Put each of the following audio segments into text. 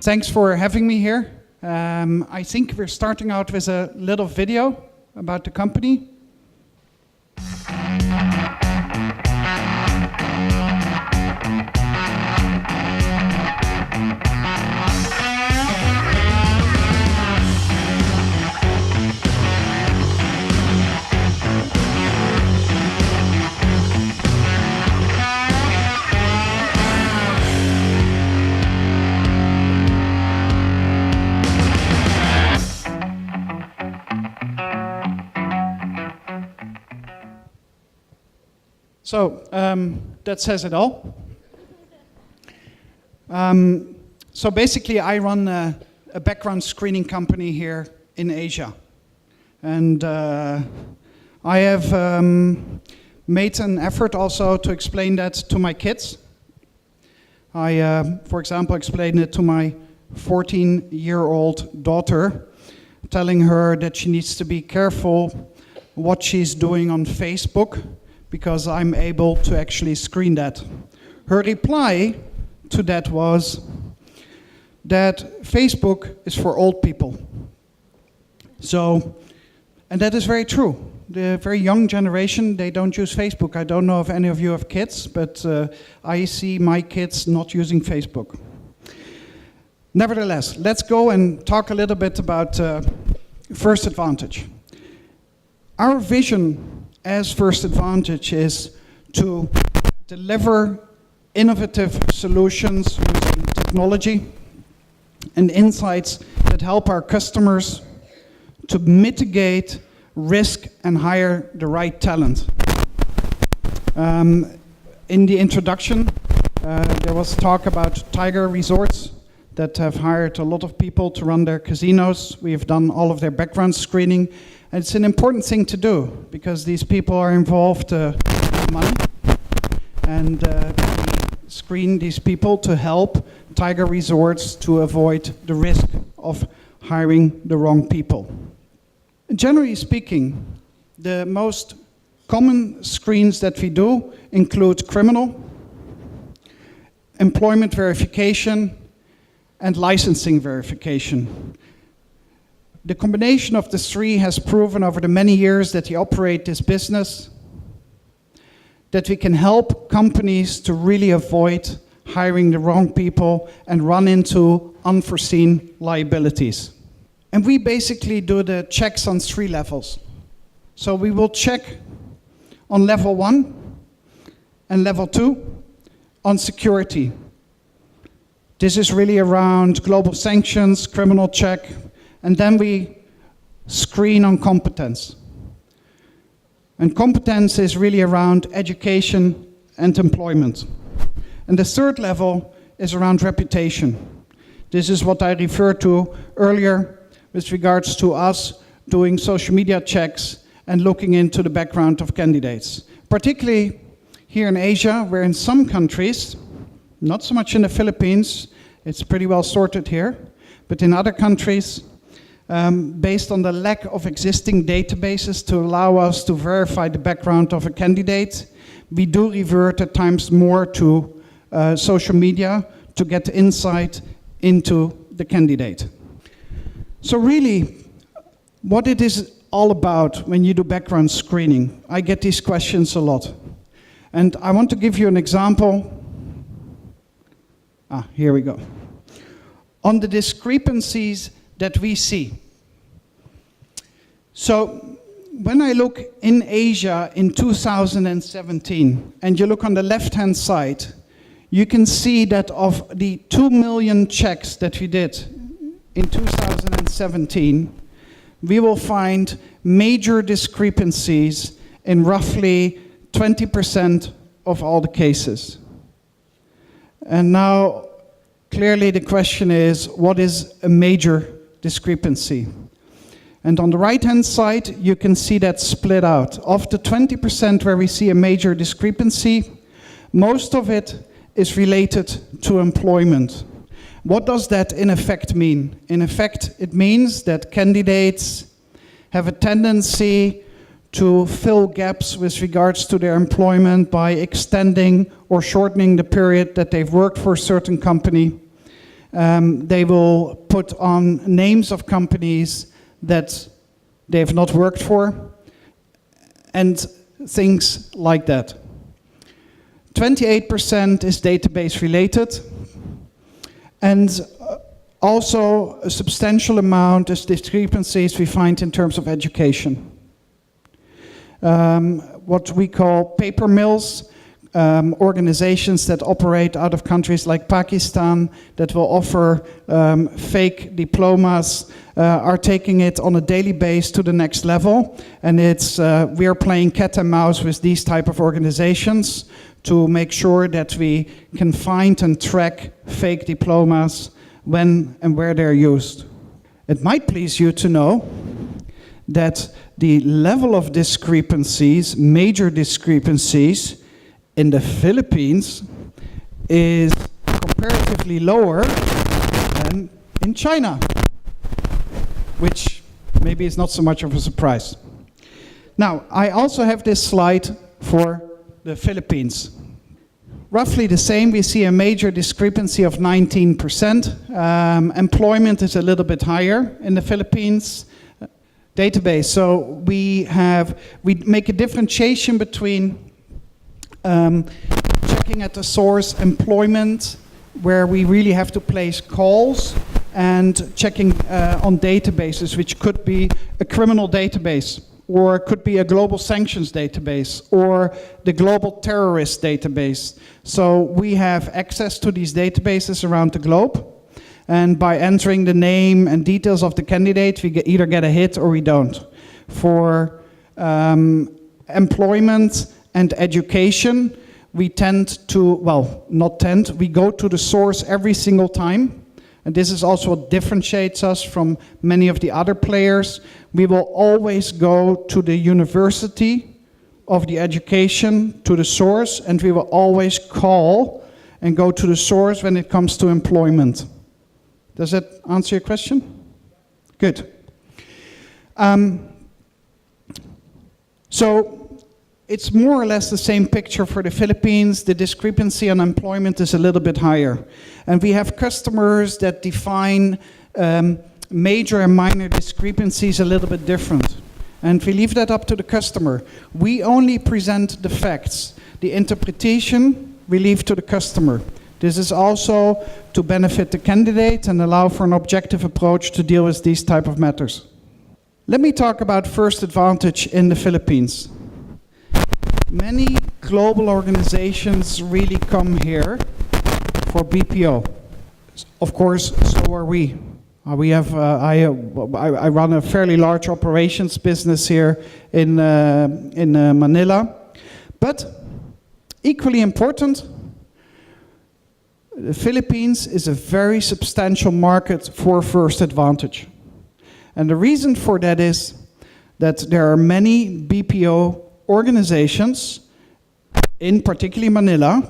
Thanks for having me here. I think we're starting out with a little video about the company. So that says it all. So basically I run a background screening company here in Asia. And I have made an effort also to explain that to my kids. I, for example, explained it to my 14-year-old daughter, telling her that she needs to be careful what she's doing on Facebook, because I'm able to actually screen that. Her reply to that was that Facebook is for old people. So, and that is very true. The very young generation, they don't use Facebook. I don't know if any of you have kids, but I see my kids not using Facebook. Nevertheless, let's go and talk a little bit about First Advantage. Our vision as First Advantage is to deliver innovative solutions using technology and insights that help our customers to mitigate risk and hire the right talent. In the introduction, there was talk about Tiger Resorts that have hired a lot of people to run their casinos. We have done all of their background screening. And it's an important thing to do because these people are involved with money. And we screen these people to help Tiger Resorts to avoid the risk of hiring the wrong people. Generally speaking, the most common screens that we do include criminal, employment verification, and licensing verification. The combination of the three has proven over the many years that we operate this business that we can help companies to really avoid hiring the wrong people and run into unforeseen liabilities. And we basically do the checks on 3 levels. So we will check on level 1 and level 2 on security. This is really around global sanctions, criminal check, and then we screen on competence. And competence is really around education and employment. And the 3rd level is around reputation. This is what I referred to earlier with regards to us doing social media checks and looking into the background of candidates. Particularly here in Asia, where in some countries, not so much in the Philippines, it's pretty well sorted here, but in other countries, based on the lack of existing databases to allow us to verify the background of a candidate, we do revert at times more to social media to get insight into the candidate. So really, what it is all about when you do background screening, I get these questions a lot. And I want to give you an example. Here we go. On the discrepancies that we see. So when I look in Asia in 2017, and you look on the left-hand side, you can see that of the 2 million checks that we did in 2017, we will find major discrepancies in roughly 20% of all the cases. And now, clearly the question is, what is a major discrepancy? And on the right-hand side, you can see that split out. Of the 20% where we see a major discrepancy, most of it is related to employment. What does that in effect mean? In effect, it means that candidates have a tendency to fill gaps with regards to their employment by extending or shortening the period that they've worked for a certain company. They will put on names of companies that they have not worked for, and things like that. 28% is database related, and also a substantial amount is discrepancies we find in terms of education. What we call paper mills, organizations that operate out of countries like Pakistan that will offer fake diplomas are taking it on a daily basis to the next level, and it's we are playing cat and mouse with these type of organizations to make sure that we can find and track fake diplomas when and where they're used. It might please you to know that the level of discrepancies, major discrepancies, in the Philippines is comparatively lower than in China, which maybe is not so much of a surprise. Now, I also have this slide for the Philippines. Roughly the same, we see a major discrepancy of 19%. Employment is a little bit higher in the Philippines. Database, so we make a differentiation between checking at the source employment, where we really have to place calls, and checking on databases, which could be a criminal database, or could be a global sanctions database, or the global terrorist database. So we have access to these databases around the globe, and by entering the name and details of the candidate, we either get a hit or we don't. For employment and education, we tend to, well, not tend, we go to the source every single time. And this is also what differentiates us from many of the other players. We will always go to the university of the education, to the source, and we will always call and go to the source when it comes to employment. Does that answer your question? Good. So it's more or less the same picture for the Philippines. The discrepancy on employment is a little bit higher. And we have customers that define major and minor discrepancies a little bit different. And we leave that up to the customer. We only present the facts. The interpretation we leave to the customer. This is also to benefit the candidate and allow for an objective approach to deal with these type of matters. Let me talk about First Advantage in the Philippines. Many global organizations really come here for BPO. Of course, so are we. We have I run a fairly large operations business here in Manila, but equally important, the Philippines is a very substantial market for First Advantage. And the reason for that is that there are many BPO organizations, in particularly Manila,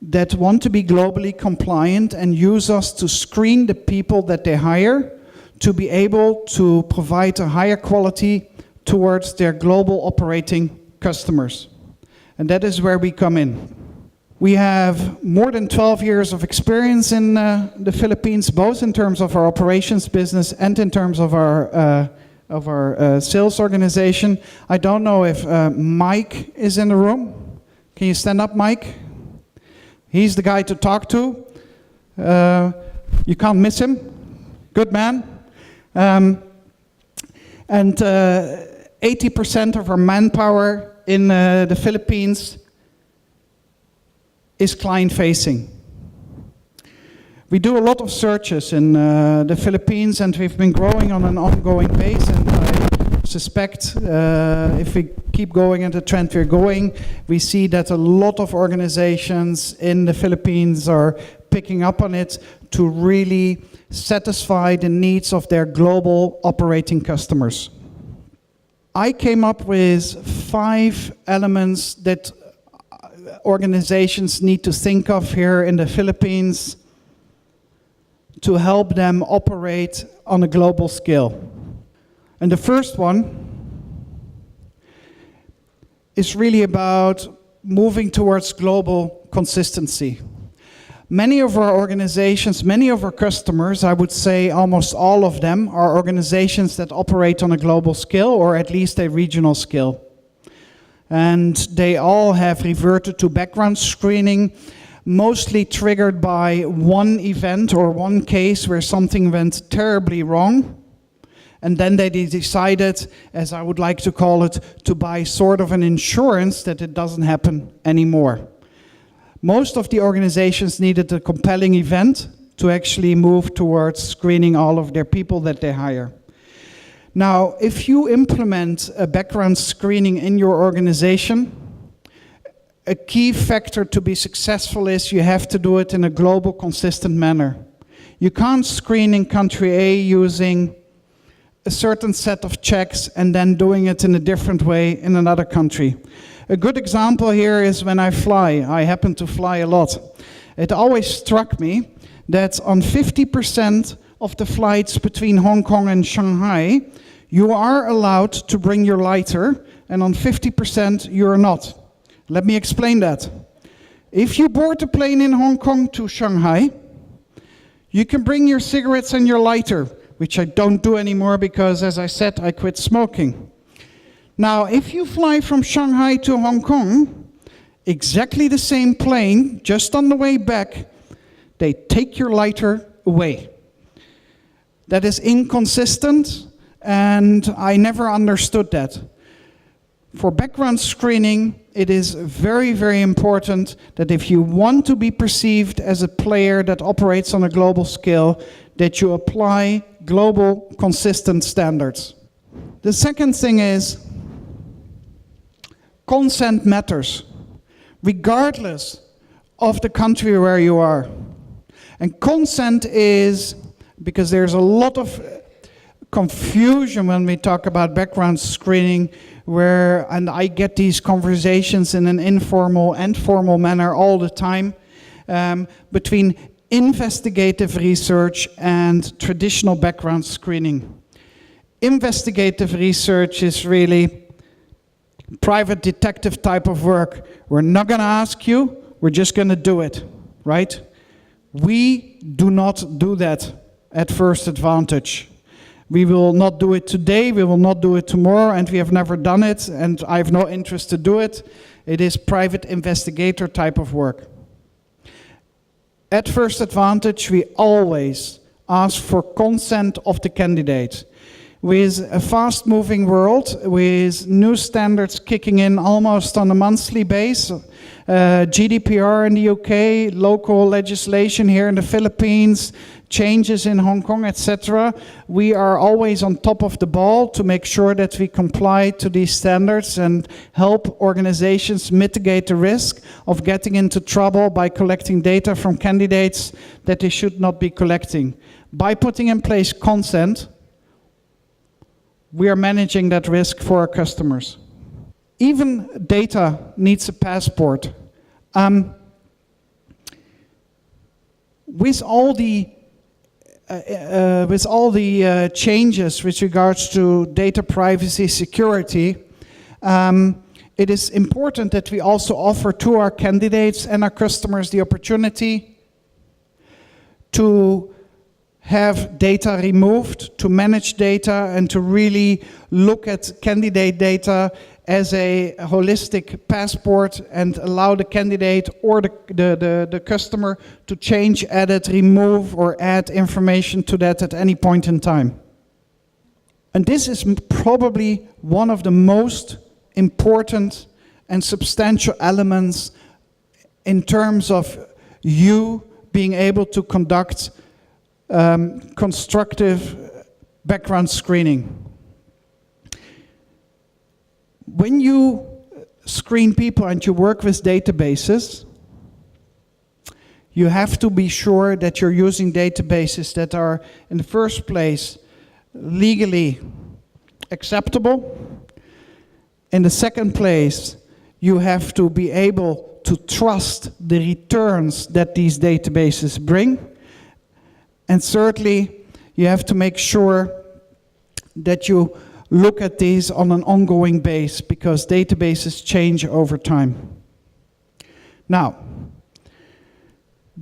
that want to be globally compliant and use us to screen the people that they hire to be able to provide a higher quality towards their global operating customers. And that is where we come in. We have more than 12 years of experience in the Philippines, both in terms of our operations business and in terms of our sales organization. I don't know if Mike is in the room. Can you stand up, Mike? He's the guy to talk to. You can't miss him. Good man. And 80% of our manpower in the Philippines is client-facing. We do a lot of searches in the Philippines, and we've been growing on an ongoing base, and I suspect if we keep going at the trend we're going, we see that a lot of organizations in the Philippines are picking up on it to really satisfy the needs of their global operating customers. I came up with 5 elements that organizations need to think of here in the Philippines to help them operate on a global scale. And the first one is really about moving towards global consistency. Many of our organizations, many of our customers, I would say almost all of them, are organizations that operate on a global scale or at least a regional scale. And they all have reverted to background screening, mostly triggered by one event or one case where something went terribly wrong. And then they decided, as I would like to call it, to buy sort of an insurance that it doesn't happen anymore. Most of the organizations needed a compelling event to actually move towards screening all of their people that they hire. Now, if you implement a background screening in your organization, a key factor to be successful is you have to do it in a global, consistent manner. You can't screen in country A using a certain set of checks and then doing it in a different way in another country. A good example here is when I fly. I happen to fly a lot. It always struck me that on 50% of the flights between Hong Kong and Shanghai, you are allowed to bring your lighter, and on 50% you're not. Let me explain that. If you board a plane in Hong Kong to Shanghai, you can bring your cigarettes and your lighter, which I don't do anymore because, as I said, I quit smoking. Now, if you fly from Shanghai to Hong Kong, exactly the same plane, just on the way back, they take your lighter away. That is inconsistent, and I never understood that. For background screening, it is very, very important that if you want to be perceived as a player that operates on a global scale, that you apply global, consistent standards. The second thing is, consent matters, regardless of the country where you are. And consent is, because there's a lot of confusion when we talk about background screening, and I get these conversations in an informal and formal manner all the time, between investigative research and traditional background screening. Investigative research is really private detective type of work. We're not going to ask you, we're just going to do it, right? We do not do that at First Advantage. We will not do it today, we will not do it tomorrow, and we have never done it, and I have no interest to do it. It is private investigator type of work. At First Advantage, we always ask for consent of the candidate. With a fast-moving world, with new standards kicking in almost on a monthly basis, GDPR in the UK, local legislation here in the Philippines, changes in Hong Kong, etc., we are always on top of the ball to make sure that we comply to these standards and help organizations mitigate the risk of getting into trouble by collecting data from candidates that they should not be collecting. By putting in place consent, we are managing that risk for our customers. Even data needs a passport. With all the changes with regards to data privacy security, it is important that we also offer to our candidates and our customers the opportunity to have data removed, to manage data, and to really look at candidate data as a holistic passport and allow the candidate or the customer to change, edit, remove, or add information to that at any point in time. And this is probably one of the most important and substantial elements in terms of you being able to conduct constructive background screening. When you screen people and you work with databases, you have to be sure that you're using databases that are, in the first place, legally acceptable. In the second place, you have to be able to trust the returns that these databases bring. And thirdly, you have to make sure that you look at these on an ongoing basis, because databases change over time. Now,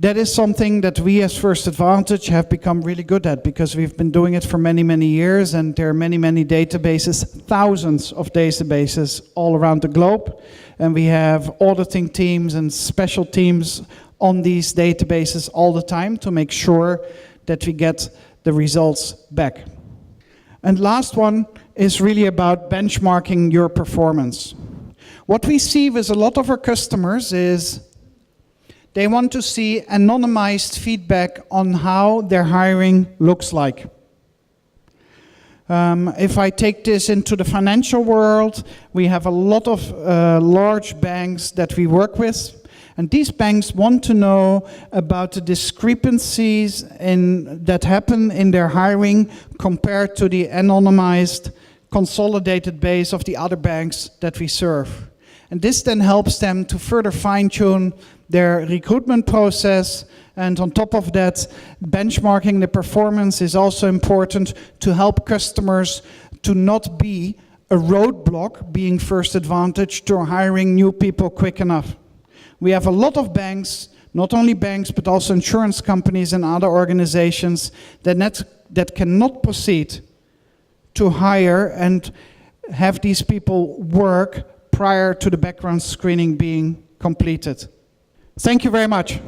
That is something that we as First Advantage have become really good at, because we've been doing it for many, many years, and there are many, many databases, thousands of databases all around the globe, and we have auditing teams and special teams on these databases all the time to make sure that we get the results back. And last one is really about benchmarking your performance. What we see with a lot of our customers is they want to see anonymized feedback on how their hiring looks like. If I take this into the financial world, we have a lot of large banks that we work with, and these banks want to know about the discrepancies that happen in their hiring compared to the anonymized, consolidated base of the other banks that we serve. And this then helps them to further fine-tune their recruitment process, and on top of that, benchmarking the performance is also important to help customers to not be a roadblock, being First Advantage, to hiring new people quick enough. We have a lot of banks, not only banks, but also insurance companies and other organizations that cannot proceed to hire and have these people work prior to the background screening being completed. Thank you very much.